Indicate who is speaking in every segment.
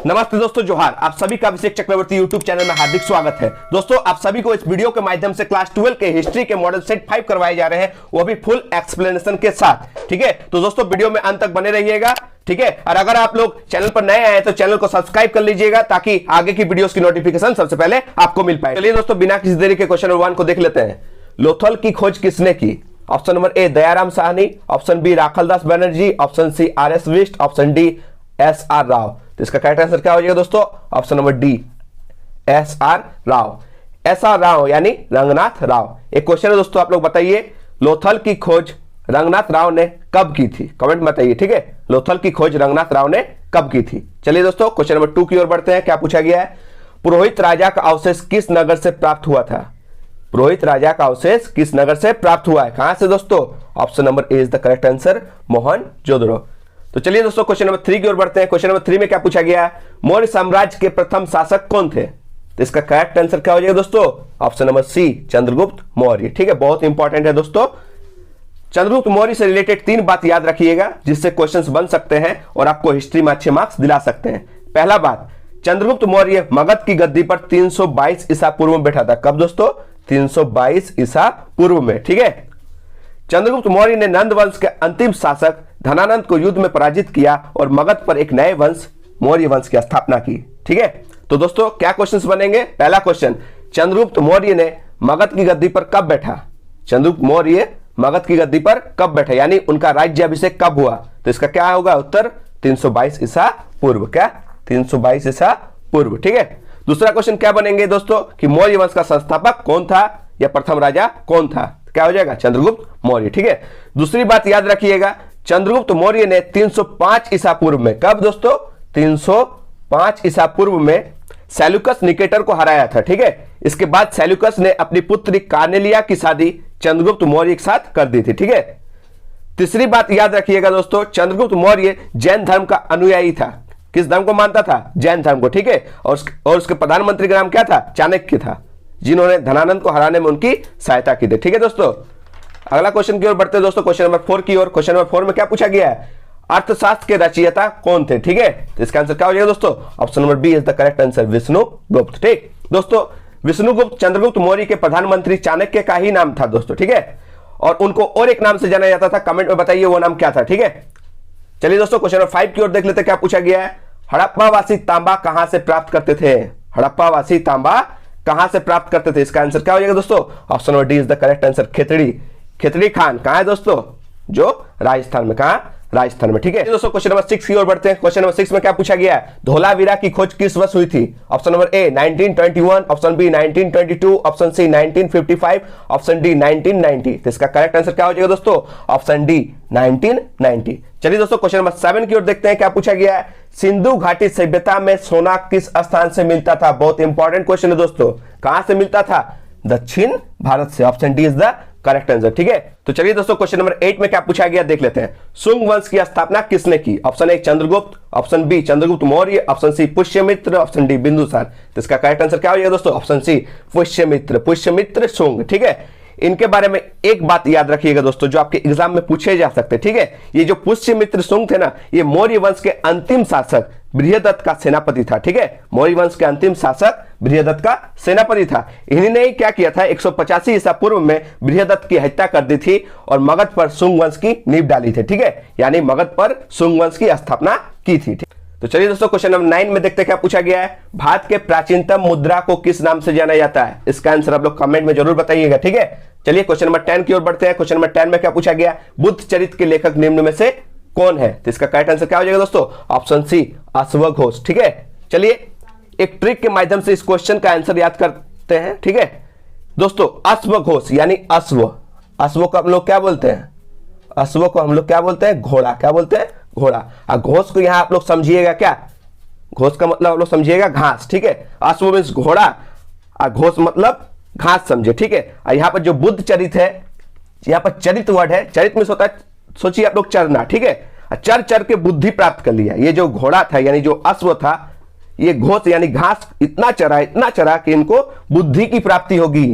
Speaker 1: नमस्ते दोस्तों, जोहार। आप सभी का अभिषेक चक्रवर्ती यूट्यूब चैनल में हार्दिक स्वागत है। दोस्तों, आप सभी को इस वीडियो के माध्यम से क्लास 12 के हिस्ट्री के मॉडल सेट 5 करवाए जा रहे हैं, वो भी फुल एक्सप्लेनेशन के साथ। ठीक है, तो दोस्तों वीडियो में अंत तक बने रहिएगा। ठीक है, और अगर आप लोग चैनल पर नए आए हैं तो चैनल को सब्सक्राइब कर लीजिएगा ताकि आगे की वीडियोस की नोटिफिकेशन सबसे पहले आपको मिल पाए। चलिए दोस्तों, बिना किसी देरी के क्वेश्चन नंबर 1 को देख लेते हैं। लोथल की खोज किसने की? Option number A Dayaram Sahni, option B Rakhaldas Banerjee, option C R S. Bisht, option D S R. Rao. तो इसका करेक्ट आंसर क्या हो जाएगा दोस्तों? Option number D S R. Rao. S R. Rao यानी रंगनाथ राव। एक क्वेश्चन है दोस्तों, आप लोग बताइए लोथल की खोज रंगनाथ राव ने कब की थी? कमेंट में बताइए। ठीक है, लोथल की खोज रंगनाथ राव ने कब की थी? चलिए दोस्तों, क्वेश्चन नंबर 2 की ओर बढ़ते हैं। क्या पूछा गया है? पुरोहित राजा का अवशेष किस नगर से प्राप्त हुआ था? पुरोहित राजा का अवशेष किस नगर से प्राप्त हुआ है? कहां से दोस्तों? Option number A is the correct answer, Mohenjodaro. तो चलिए दोस्तों, क्वेश्चन नंबर 3 की ओर बढ़ते हैं। क्वेश्चन नंबर 3 में क्या पूछा गया है? मौर्य साम्राज्य के प्रथम शासक कौन थे? तो इसका करेक्ट आंसर क्या हो जाएगा दोस्तों? Option number C Chandragupta Maurya. ठीक है, बहुत इंपॉर्टेंट है दोस्तों। चंद्रगुप्त मौर्य से रिलेटेड 3 बात याद रखिएगा जिससे क्वेश्चंस बन सकते हैं और आपको हिस्ट्री में अच्छे मार्क्स दिला सकते हैं। पहला बात, चंद्रगुप्त मौर्य मगध की गद्दी पर 322 ईसा पूर्व में बैठा था। कब दोस्तों? 322 ईसा पूर्व में। ठीक है, चंद्रगुप्त मौर्य ने नंद वंश के अंतिम शासक धनानंद को युद्ध में पराजित किया और मगध पर एक नए वंश मौर्य वंश की स्थापना की। ठीक है, तो दोस्तों क्या क्वेश्चंस बनेंगे? पहला क्वेश्चन, चंद्रगुप्त मौर्य ने मगध की गद्दी पर कब बैठा? चंद्रगुप्त मौर्य मगध की गद्दी पर कब बैठा, यानी उनका राज्याभिषेक कब हुआ? तो इसका क्या होगा उत्तर? 322 ईसा पूर्व। क्या? 322 ईसा पूर्व। ठीक है, दूसरा क्वेश्चन क्या बनेंगे दोस्तों कि मौर्य वंश का संस्थापक कौन था या प्रथम राजा कौन था? क्या हो जाएगा? चंद्रगुप्त मौर्य। ठीक है, दूसरी बात याद रखिएगा, चंद्रगुप्त मौर्य ने 305 ईसा पूर्व में, कब दोस्तों? 305 ईसा पूर्व में सेल्यूकस निकेटर को हराया था। ठीक है, इसके बाद सेल्यूकस ने अपनी पुत्री कार्नेलिया की शादी चंद्रगुप्त मौर्य के साथ कर दी थी। ठीक है, तीसरी बात याद रखिएगा दोस्तों, चंद्रगुप्त मौर्य जैन धर्म का अनुयायी था। किस धर्म को मानता था? जैन धर्म को। ठीक है, और उसके प्रधानमंत्री का नाम क्या था? चाणक्य था, जिन्होंने धनानंद को हराने में उनकी सहायता की थी। ठीक है दोस्तों, अगला क्वेश्चन की ओर बढ़ते हैं दोस्तों, क्वेश्चन नंबर 4 की ओर। क्वेश्चन नंबर 4 में क्या पूछा गया है? अर्थशास्त्र के रचयिता कौन थे? ठीक है, तो इसका आंसर क्या हो जाएगा दोस्तों? Option number B is the correct answer, Vishnugupta. ठीक दोस्तों, विष्णुगुप्त चंद्रगुप्त मौर्य के प्रधानमंत्री चाणक्य का ही नाम था दोस्तों। ठीक है, और उनको और एक नाम से जाना जाता था, कमेंट में बताइए वो नाम क्या था। ठीक है, चलिए दोस्तों, क्वेश्चन नंबर 5 की ओर देख लेते हैं। क्या पूछा गया है? हड़प्पावासी तांबा कहां से प्राप्त करते थे? हड़प्पावासी तांबा कहां से प्राप्त करते थे? इसका आंसर क्या हो जाएगा दोस्तों? Option number D is the correct answer, Khetri. Khetri Khan कहां है दोस्तों? जो राजस्थान में। कहां? राजस्थान में। ठीक है दोस्तों, क्वेश्चन नंबर 6 की ओर बढ़ते हैं। क्वेश्चन नंबर 6 में क्या पूछा गया है? धोलावीरा की खोज किस वर्ष हुई थी? Option number A 1921, option B 1922, option C 1955, option D 1990। तो इसका करेक्ट आंसर क्या हो जाएगा दोस्तों? Option D 1990। चलिए दोस्तों, क्वेश्चन नंबर 7 की ओर देखते हैं। क्या पूछा गया है? सिंधु घाटी सभ्यता में सोना किस स्थान से मिलता था? बहुत इंपॉर्टेंट क्वेश्चन है दोस्तों। कहां से मिलता था? दक्षिण भारत से। Option D is the correct answer. ठीक है, तो चलिए दोस्तों, क्वेश्चन नंबर 8 में क्या पूछा गया देख लेते हैं। शुंग वंश की स्थापना किसने की? Option A Chandragupta, option B Chandragupta Maurya, option C Pushyamitra, option D Bindusara. तो इसका करेक्ट आंसर क्या हो जाएगा दोस्तों? Option C Pushyamitra. पुष्यमित्र शुंग। ठीक है, इनके बारे में एक बात याद रखिएगा दोस्तों जो आपके एग्जाम में पूछे जा सकते हैं। ठीक है, ये जो पुष्यमित्र शुंग थे ना, ये मौर्य वंश के अंतिम शासक बृहदत्त का सेनापति था। ठीक है, मौर्य वंश के अंतिम शासक बृहदत्त का सेनापति था। इन्हीं ने क्या किया था? 185 ईसा पूर्व में बृहदत्त की हत्या कर दी थी और मगध पर शुंग वंश की नींव डाली थी। ठीक है, यानी मगध पर शुंग वंश की स्थापना की थी। तो चलिए दोस्तों, क्वेश्चन नंबर 9 में देखते हैं क्या पूछा गया है। भारत के प्राचीनतम मुद्रा को किस नाम से जाना जाता है? इसका आंसर आप लोग कमेंट में जरूर बताइएगा। ठीक है, चलिए क्वेश्चन नंबर 10 की ओर बढ़ते हैं। क्वेश्चन नंबर 10 में क्या पूछा गया? बुद्ध चरित्र के लेखक निम्न में से कौन है? तो इसका करेक्ट आंसर क्या हो जाएगा दोस्तों? ऑप्शन सी अश्वघोष। ठीक है, चलिए एक ट्रिक के माध्यम से इस क्वेश्चन का आंसर याद करते हैं। ठीक है दोस्तों, अश्वघोष यानी अश्व। अश्व को हम लोग क्या बोलते हैं? अश्व को हम लोग क्या बोलते हैं? घोड़ा। क्या बोलते हैं? घोड़ा। और घोष को यहां आप लोग समझिएगा क्या? घोष का मतलब आप लोग समझिएगा घास। ठीक है, अश्व मीन्स घोड़ा और घोष मतलब घास, समझे? ठीक है, और यहां पर जो बुद्ध चरित्र है, यहां पर चरित्र वर्ड है। चरित्र में होता है, सोचिए आप लोग चरना। ठीक है, चर चर के बुद्धि प्राप्त कर लिया। ये जो घोड़ा था यानी जो अश्व था, ये घोष यानी घास इतना चरा कि इनको बुद्धि की प्राप्ति होगी।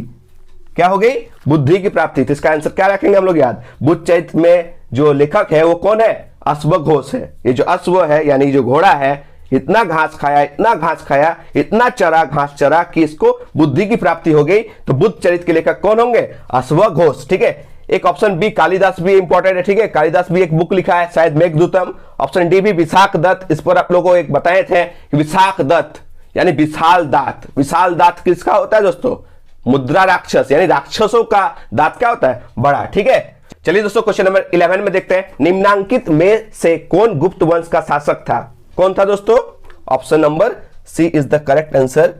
Speaker 1: क्या हो गई? बुद्धि की प्राप्ति। तो इसका आंसर क्या रखेंगे हम लोग याद? बुद्ध चरित्र में जो लेखक है वो कौन है? अश्वघोष है। ये जो अश्व है यानी जो घोड़ा है, इतना घास खाया, इतना घास खाया, इतना चरा, घास चरा कि इसको बुद्धि की प्राप्ति हो गई। तो बुद्ध चरित्र के लेखक कौन होंगे? अश्वघोष। ठीक है, एक ऑप्शन बी कालिदास भी इंपॉर्टेंट है। ठीक है, कालिदास भी एक बुक लिखा है शायद मेघदूतम। ऑप्शन डी भी विशाख दत्त। इस पर आप लोगों को एक बताए थे कि विशाख दत्त यानी विशाल दांत। विशाल दांत किसका होता है दोस्तों? मुद्रा राक्षस, यानी राक्षसों का दांत क्या होता है? बड़ा। ठीक है, चलिए दोस्तों क्वेश्चन नंबर 11 में देखते हैं, निम्नांकित में से कौन गुप्त वंश का शासक था? कौन था दोस्तों? Option number C is the correct answer,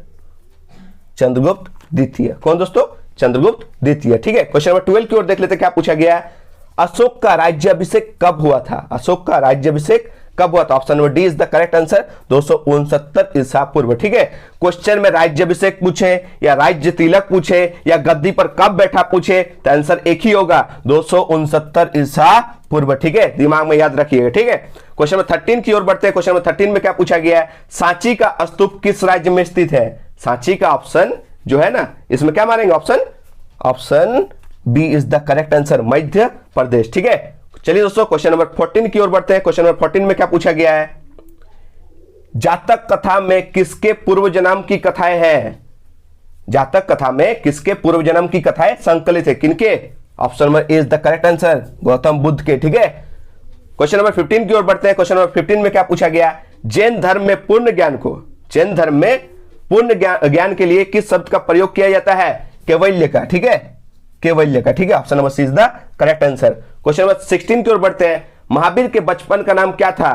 Speaker 1: Chandragupta द्वितीय। कौन दोस्तों? चंद्रगुप्त द्वितीय। ठीक है, क्वेश्चन नंबर 12 की ओर देख लेते हैं, क्या पूछा गया है? अशोक का राज्याभिषेक कब हुआ था? अशोक का राज्याभिषेक कब हुआ था? Option number D is the correct answer, 269 ईसा पूर्व। ठीक है, क्वेश्चन में राज्याभिषेक पूछे या राज्य तिलक पूछे या गद्दी पर कब बैठा पूछे तो आंसर एक ही होगा, 269 ईसा पूर्व। ठीक है, दिमाग में याद रखिएगा। ठीक है, क्वेश्चन नंबर 13 की ओर बढ़ते हैं। क्वेश्चन नंबर 13 में क्या पूछा गया है? सांची का स्तूप किस राज्य में स्थित है? सांची का ऑप्शन जो है ना, इसमें क्या मारेंगे? Option B is the correct answer, Madhya Pradesh. ठीक है, चलिए दोस्तों क्वेश्चन नंबर 14 की ओर बढ़ते हैं। क्वेश्चन नंबर 14 में क्या पूछा गया है? जातक कथा में किसके पूर्व जन्म की कथाएं हैं? जातक कथा में किसके पूर्व जन्म की कथाएं संकलित है? किनके? Option number A is the correct answer, Gautam Buddha के। ठीक है, क्वेश्चन नंबर 15 की ओर बढ़ते हैं। क्वेश्चन नंबर 15 में क्या पूछा गया? जैन धर्म में पूर्ण ज्ञान को, जैन धर्म में पूर्ण ज्ञान के लिए किस शब्द का प्रयोग किया जाता है? कैवल्य का। ठीक है, कैवल्य का। ठीक है, option number C is the correct answer. Question number 16 की ओर बढ़ते हैं। महावीर के बचपन का नाम क्या था?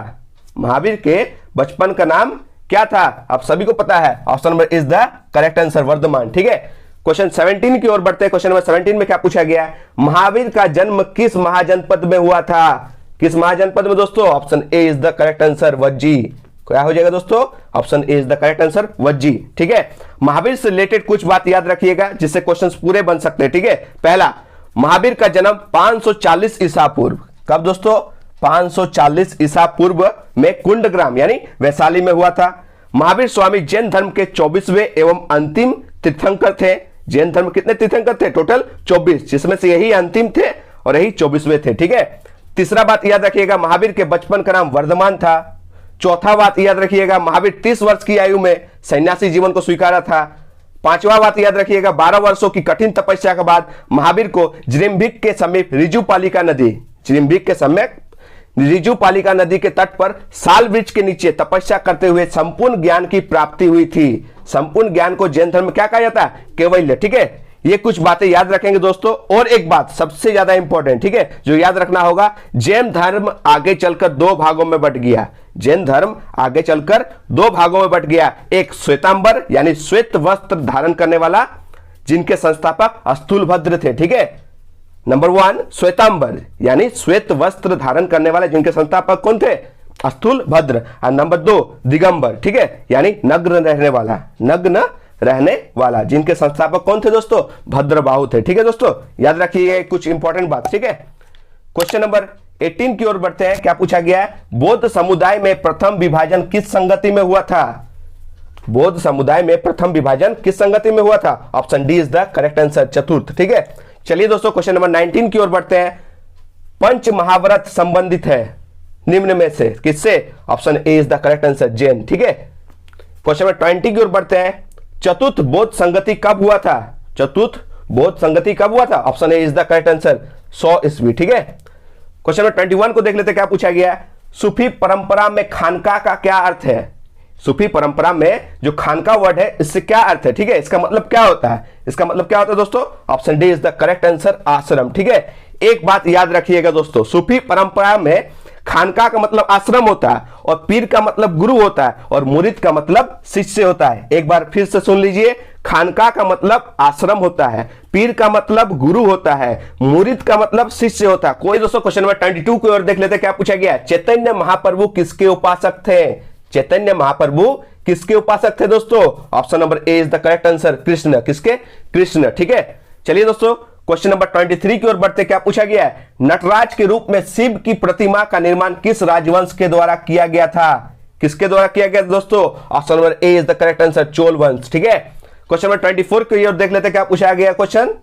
Speaker 1: महावीर के बचपन का नाम क्या था? आप सभी को पता है, option number is the correct answer, Vardhaman. ठीक है, क्वेश्चन 17 की ओर बढ़ते हैं। क्वेश्चन नंबर 17 में क्या पूछा गया? महावीर का जन्म किस महाजनपद में हुआ था? किस महाजनपद में दोस्तों? Option A is the correct answer, Vajji. क्या हो जाएगा दोस्तों? Option A is the correct answer, Vajji. ठीक है, महावीर से रिलेटेड कुछ बात याद रखिएगा जिससे क्वेश्चंस पूरे बन सकते हैं। ठीक है, पहला, महावीर का जन्म 540 ईसा पूर्व। कब दोस्तों? 540 ईसा पूर्व में कुंडग्राम यानी वैशाली में हुआ था। महावीर स्वामी जैन धर्म के 24वें एवं अंतिम तीर्थंकर थे। जैन धर्म कितने तीर्थंकर थे? टोटल 24, जिसमें से यही अंतिम थे और यही 24वें थे। ठीक है, तीसरा बात याद रखिएगा, महावीर के बचपन का नाम वर्धमान था। चौथा बात याद रखिएगा, महावीर 30 वर्ष की आयु में सन्यासी जीवन को स्वीकारा था। पांचवा बात याद रखिएगा, 12 वर्षों की कठिन तपस्या के बाद महावीर को जिरिम्बिक के समीप रिजुपालिका नदी, जिरिम्बिक के समीप रिजुपालिका नदी के तट पर साल वृक्ष के नीचे तपस्या करते हुए संपूर्ण ज्ञान की प्राप्ति हुई थी। संपूर्ण ज्ञान को जैन धर्म में क्या कहा जाता है? कैवल्य। ठीक है, ये कुछ बातें याद रखेंगे दोस्तों। और एक बात सबसे ज्यादा इंपॉर्टेंट, ठीक है, जो याद रखना होगा, जैन धर्म आगे चलकर 2 भागों में बट गया। जैन धर्म आगे चलकर 2 भागों में बट गया। एक श्वेतांबर यानी श्वेत वस्त्र धारण करने वाला, जिनके संस्थापक स्थूलभद्र थे। ठीक है, नंबर 1 श्वेतांबर यानी श्वेत वस्त्र धारण करने वाले, जिनके संस्थापक कौन थे? स्थूलभद्र। और नंबर 2 दिगंबर, ठीक है, यानी नग्न रहने वाला, नग्न रहने वाला, जिनके संस्थापक कौन थे दोस्तों? भद्रबाहु थे। ठीक है दोस्तों, याद रखिए कुछ इंपॉर्टेंट बात। ठीक है, क्वेश्चन नंबर 18 की ओर बढ़ते हैं। क्या पूछा गया है? बौद्ध समुदाय में प्रथम विभाजन किस संगति में हुआ था? बौद्ध समुदाय में प्रथम विभाजन किस संगति में हुआ था? Option D is the correct answer, चतुर्थ। ठीक है, चलिए दोस्तों क्वेश्चन नंबर 19 की ओर बढ़ते हैं। पंच महाव्रत संबंधित है निम्न में से किससे? Option A is the correct answer, Jain. ठीक है, क्वेश्चन नंबर 20 की ओर बढ़ते हैं। चतुर्थ बौद्ध संगति कब हुआ था? चतुर्थ बौद्ध संगति कब हुआ था? Option A is the correct answer, 100 ईस्वी। ठीक है, क्वेश्चन नंबर 21 को देख लेते हैं। क्या पूछा गया है? सूफी परंपरा में खानका का क्या अर्थ है? सूफी परंपरा में जो खानका वर्ड है, इससे क्या अर्थ है? ठीक है, इसका मतलब क्या होता है? इसका मतलब क्या होता है दोस्तों? Option D is the correct answer, आश्रम। ठीक है, एक बात याद रखिएगा दोस्तों, सूफी परंपरा में खानका का मतलब आश्रम होता है और पीर का मतलब गुरु होता है और मुरीद का मतलब शिष्य होता है। एक बार फिर से सुन लीजिए, खानका का मतलब आश्रम होता है, पीर का मतलब गुरु होता है, मुरीद का मतलब शिष्य होता है। कोई दोस्तों क्वेश्चन नंबर 22 की ओर देख लेते हैं। क्या पूछा गया? चैतन्य महाप्रभु किसके उपासक थे? चैतन्य महाप्रभु किसके उपासक थे दोस्तों? Option number A is the correct answer, Krishna. किसके? कृष्ण। ठीक है, चलिए दोस्तों क्वेश्चन नंबर 23 की ओर बढ़ते। क्या पूछा गया है? नटराज के रूप में शिव की प्रतिमा का निर्माण किस राजवंश के द्वारा किया गया था? किसके द्वारा किया गया दोस्तों? Option number A is the correct answer, Chola वंश। ठीक है, क्वेश्चन नंबर 24 की ओर देख लेते हैं। क्या पूछा गया क्वेश्चन?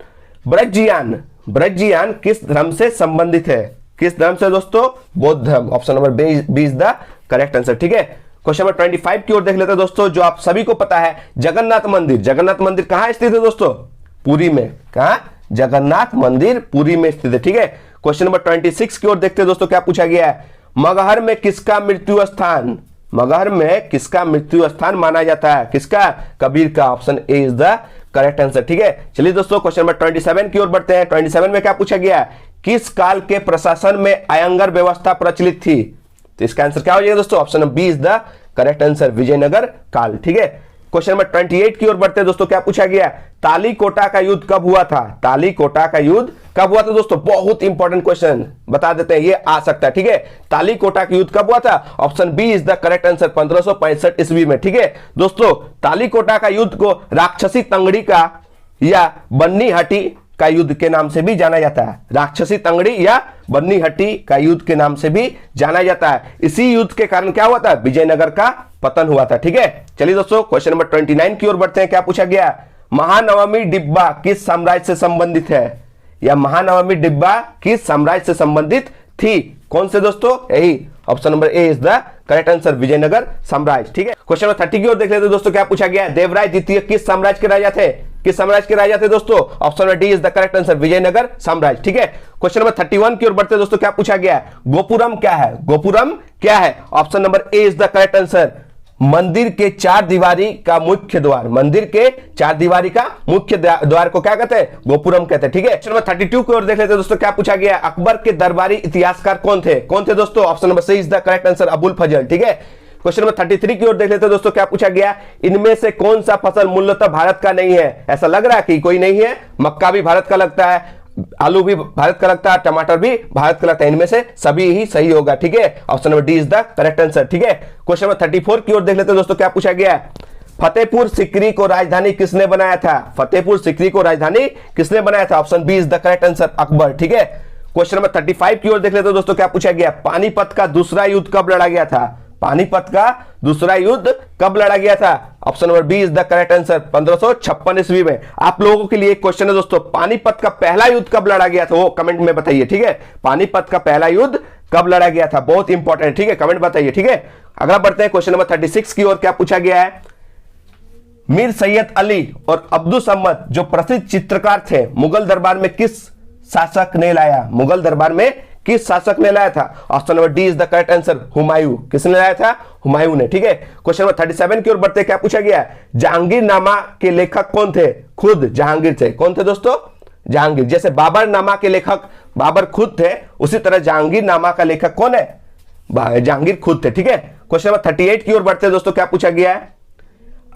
Speaker 1: ब्रजयान, ब्रजयान किस धर्म से संबंधित है? किस धर्म से दोस्तों? बौद्ध धर्म। Option number B is the correct answer. ठीक है, क्वेश्चन नंबर 25 की ओर देख लेते हैं दोस्तों, जो आप सभी को पता है जगन्नाथ मंदिर। जगन्नाथ मंदिर कहां स्थित है दोस्तों? पुरी में। कहां? जगन्नाथ मंदिर पुरी में स्थित है। ठीक है, क्वेश्चन नंबर 26 की ओर देखते हैं दोस्तों, क्या पूछा गया है? मगहर में किसका मृत्यु स्थान, मगहर में किसका मृत्यु स्थान माना जाता है? किसका? कबीर का। Option A is the correct answer. ठीक है, चलिए दोस्तों क्वेश्चन नंबर 27 की ओर बढ़ते हैं। 27 में क्या पूछा गया है? किस काल के प्रशासन में अयंगर व्यवस्था प्रचलित थी? तो इसका आंसर क्या हो जाएगा दोस्तों? Option B is the correct answer, Vijayanagara काल। ठीक है, क्वेश्चन नंबर 28 की ओर बढ़ते हैं दोस्तों, क्या पूछा गया? तालीकोटा का युद्ध कब हुआ था? तालीकोटा का युद्ध कब हुआ था दोस्तों? बहुत इंपॉर्टेंट क्वेश्चन, बता देते हैं, ये आ सकता है। ठीक है, तालीकोटा का युद्ध कब हुआ था? Option B is the correct answer, 1565 ईस्वी में। ठीक है दोस्तों, तालीकोटा का युद्ध को राक्षसी तंगड़ी का या बन्नी हट्टी का युद्ध के नाम से भी जाना जाता है। राक्षसी तंगड़ी या बन्नी हट्टी का युद्ध के नाम से भी जाना जाता है। इसी युद्ध के कारण क्या हुआ था? विजयनगर का पतन हुआ था। ठीक है, चलिए दोस्तों क्वेश्चन नंबर 29 की ओर बढ़ते हैं। क्या पूछा गया? महानवमी डिब्बा किस साम्राज्य से संबंधित है? या महानवमी डिब्बा किस साम्राज्य से संबंधित थी? कौन से दोस्तों? यही option number A is the correct answer, Vijayanagara साम्राज्य। ठीक है, क्वेश्चन नंबर 30 की ओर देख लेते हैं दोस्तों, क्या पूछा गया? देवराय द्वितीय किस साम्राज्य के राजा थे? किस साम्राज्य के राजा थे दोस्तों? Option number D is the correct answer, Vijayanagara साम्राज्य। ठीक है, क्वेश्चन नंबर 31 की ओर बढ़ते हैं दोस्तों, क्या पूछा गया? गोपुरम क्या है? गोपुरम क्या है? Option number A is the correct answer, मंदिर के चार दीवारी का मुख्य द्वार। मंदिर के चार दीवारी का मुख्य द्वार को क्या कहते हैं? गोपुरम कहते हैं। ठीक है, क्वेश्चन नंबर 32 की ओर देख लेते हैं दोस्तों, क्या पूछा गया? अकबर के दरबारी इतिहासकार कौन थे? कौन थे दोस्तों? Option number C is the correct answer, Abul Fazal. ठीक है, क्वेश्चन नंबर 33 की ओर देख लेते हैं दोस्तों, क्या पूछा गया? इनमें से कौन सा फसल मूलतः भारत का नहीं है? ऐसा लग रहा है कि कोई नहीं है। मक्का भी भारत का लगता है, आलू भी भारत का लगता है, टमाटर भी भारत का लगता है, इनमें से सभी ही सही होगा। ठीक है, option number D is the correct answer. ठीक है, क्वेश्चन नंबर 34 की ओर देख लेते हैं दोस्तों, क्या पूछा गया? फतेहपुर सीकरी को राजधानी किसने बनाया था? फतेहपुर सीकरी को राजधानी किसने बनाया था? Option B is the correct answer, Akbar. ठीक है, क्वेश्चन नंबर 35 की ओर देख लेते हैं दोस्तों, क्या पूछा गया? पानीपत का दूसरा युद्ध कब लड़ा गया था? पानीपत का दूसरा युद्ध कब लड़ा गया था? Option number B is the correct answer, 1556 ईस्वी में। आप लोगों के लिए एक क्वेश्चन है दोस्तों, पानीपत का पहला युद्ध कब लड़ा गया था? वो कमेंट में बताइए। ठीक है, पानीपत का पहला युद्ध कब लड़ा गया था? बहुत इंपॉर्टेंट। ठीक है, कमेंट बताइए। ठीक है, अगला बढ़ते हैं क्वेश्चन नंबर 36 की ओर, क्या पूछा गया है? मीर सैयद अली और अब्दुल समद जो प्रसिद्ध चित्रकार थे, मुगल दरबार में किस शासक ने लाया? मुगल दरबार में किस शासक ने लाया था? Option number D is the correct answer, Humayun. किसने लाया था? हुमायूं ने। ठीक है, क्वेश्चन नंबर 37 की ओर बढ़ते, क्या पूछा गया? जहांगीरनामा के लेखक कौन थे? खुद जहांगीर थे। कौन थे दोस्तों? जहांगीर। जैसे बाबरनामा के लेखक बाबर खुद थे, उसी तरह जहांगीरनामा का लेखक कौन है? जहांगीर खुद थे। ठीक है, क्वेश्चन नंबर 38 की ओर बढ़ते दोस्तों, क्या पूछा गया है?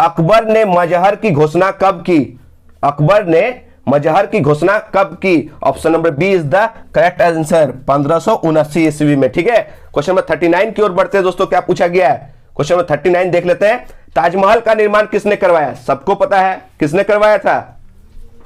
Speaker 1: अकबर ने मजहर की घोषणा कब की? अकबर ने मजहर की घोषणा कब की? Option number B is the correct answer, 1579 ईस्वी में। ठीक है, क्वेश्चन नंबर 39 की ओर बढ़ते हैं दोस्तों, क्या पूछा गया है? क्वेश्चन नंबर 39 देख लेते हैं। ताजमहल का निर्माण किसने करवाया? सबको पता है किसने करवाया था?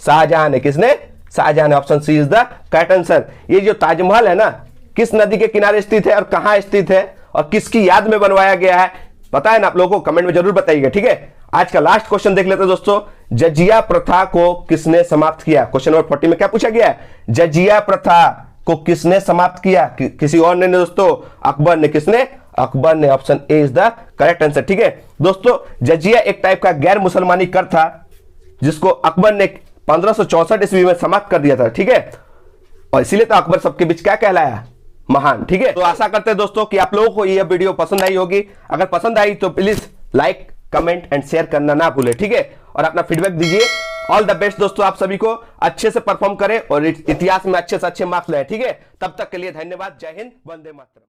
Speaker 1: शाहजहां ने। किसने? शाहजहां ने। Option C is the correct answer. ये जो ताजमहल है ना, किस नदी के किनारे स्थित है और कहां स्थित है और किसकी याद में बनवाया गया है, पता है ना आप लोगों को? कमेंट में जरूर बताइएगा। ठीक है, आज का लास्ट क्वेश्चन देख लेते हैं दोस्तों, जजिया प्रथा को किसने समाप्त किया? क्वेश्चन नंबर 40 में क्या पूछा गया है? जजिया प्रथा को किसने समाप्त किया? किसी और ने दोस्तों, अकबर ने। किसने? अकबर ने। Option A is the correct answer. ठीक है दोस्तों, जजिया एक टाइप का गैर मुसलमानी कर था जिसको अकबर ने 1564 ईस्वी में समाप्त कर दिया था। ठीक है, और इसीलिए तो अकबर सबके बीच क्या कहलाया? महान। ठीक है, तो आशा करते हैं दोस्तों कि आप लोगों को यह वीडियो पसंद आई होगी। अगर पसंद आई तो please like, comment and share करना ना भूले। ठीक है, और अपना फीडबैक दीजिए। ऑल द बेस्ट दोस्तों, आप सभी को अच्छे से परफॉर्म करें और इतिहास में अच्छे से अच्छे मार्क्स लाए। ठीक है, तब तक के लिए धन्यवाद। जय हिंद, वंदे मातरम।